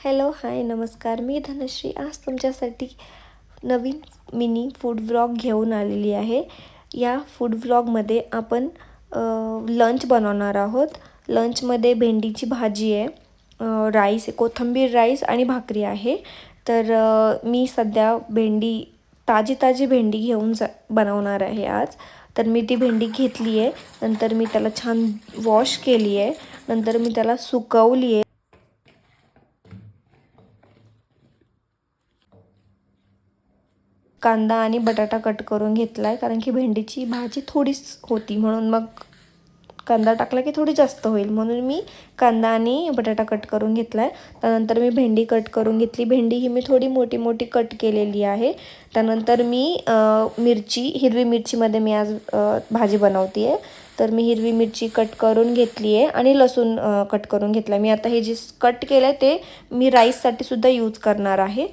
Hello hi नमस्कार, मी धनश्री आज तुमच्यासाठी नवीन मिनी फूड व्लॉग घेऊन आलेली आहे। या फूड व्लॉगमध्ये आपण लंच बनवणार आहोत। लंचमध्ये भेंडीची भाजी आहे, राईस आहे, कोथिंबीर राईस आणि भाकरी आहे। तर मी सध्या भेंडी ताजी भेंडी घेऊन बनवणार आहे आज। तर मी ती भेंडी घेतली आहे, नंतर मी त्याला छान वॉश केली आहे, नंतर मी त्याला सुकवली आहे। कांदा आणि बटाटा कट करून घेतलाय, कारण की भेंडीची भाजी थोडीच होती म्हणून मग कांदा टाकला की थोडी जास्त होईल, म्हणून मी कांदा आणि बटाटा कट करून घेतलाय। त्यानंतर मी भेंडी कट करून घेतली। भेंडी ही मी थोडी मोठी मोठी कट केलेली आहे। त्यानंतर मी हिरवी मिरचीमध्ये मी आज भाजी बनवते आहे, तर मी हिरवी मिरची कट करून घेतली आहे आणि लसूण कट करून घेतला। मी आता हे जे कट केलं ते मी राईससाठी सुद्धा यूज करणार आहे,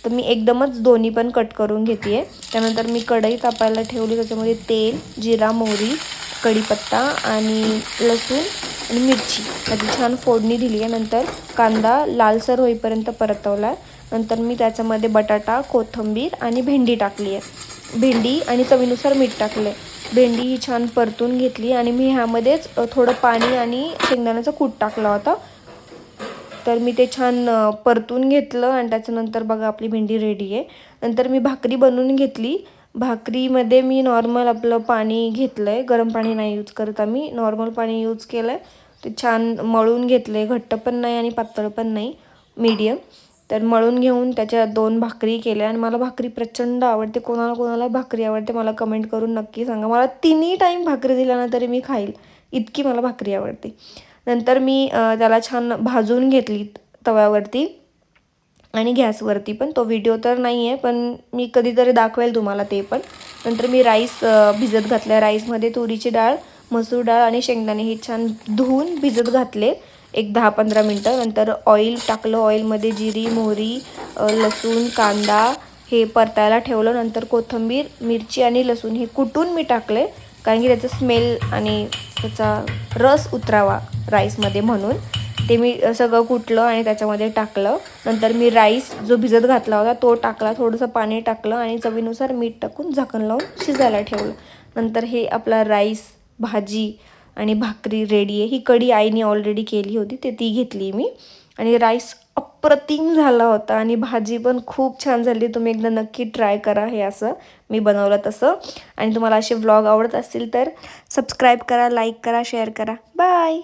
तर मी एकदमच दोन्ही पण कट करून घेते आहे। त्यानंतर मी कढई तापायला ठेवली, त्याच्यामध्ये तेल, जिरा, मोहरी, कढीपत्ता आणि लसूण आणि मिरची त्याची छान फोडणी दिली आहे। नंतर कांदा लालसर होईपर्यंत परतवला। नंतर मी त्याच्यामध्ये बटाटा, कोथिंबीर आणि भेंडी टाकली आहे। भेंडी आणि चवीनुसार मीठ टाकले। भेंडी ही छान परतून घेतली आणि मी ह्यामध्येच थोडं पाणी आणि शेंगदाण्याचा कूट टाकला होता। तर मी ते छान परतून घेतलं आणि त्याच्यानंतर बघा आपली भेंडी रेडी आहे। नंतर मी भाकरी बनवून घेतली। भाकरीमध्ये मी नॉर्मल आपलं पाणी घेतलंय, गरम पाणी नाही यूज करत आम्ही, नॉर्मल पाणी यूज केलंय। ते छान मळून घेतले, घट्ट पण नाही आणि पातळ पण नाही, मीडियम। तर मळून घेऊन त्याच्या 2 भाकरी केल्या आणि मला भाकरी प्रचंड आवडते। कोणाला भाकरी आवडते मला कमेंट करून नक्की सांगा। मला 3 टाईम भाकरी दिला ना तरी मी खाईल, इतकी मला भाकरी आवडते। नंतर मी त्याला छान भाजून घेतली तव्यावरती आणि गॅसवरती पण, तो व्हिडिओ तर नाही आहे पण मी कधीतरी दाखवेल तुम्हाला ते पण। नंतर मी राईस भिजत घातला। राईसमध्ये तुरीची डाळ, मसूर डाळ आणि शेंगदाणे हे छान धुवून भिजत घातले एक 10-15 मिनटं। नंतर ऑइल टाकलं, ऑइलमध्ये जिरी, मोहरी, लसूण, कांदा हे परतायला ठेवलं। नंतर कोथिंबीर, मिरची आणि लसूण हे कुटून मी टाकले, कारण की त्याचा स्मेल आणि त्याचा रस उतरावा राईसमध्ये म्हणून। ते मी सगळं कुटलं आणि त्याच्यामध्ये टाकलं। नंतर मी राईस जो भिजत घातला होता तो टाकला, थोडंसं पाणी टाकलं आणि चवीनुसार मीठ टाकून झाकण लावून शिजायला ठेवलं। नंतर हे आपला राईस, भाजी आणि भाकरी रेडी आहे। ही कढी आईने ऑलरेडी केली होती, ती घेतली मी आणि राईस अप्रतिम झाला होता आणि भाजी पण खूप छान झाली। तुम्ही एकदा नक्की ट्राय करा हे असं मी बनवलं तसं। आणि तुम्हाला असे व्लॉग आवडत असतील तर सबस्क्राईब करा, लाईक करा, शेअर करा। बाय।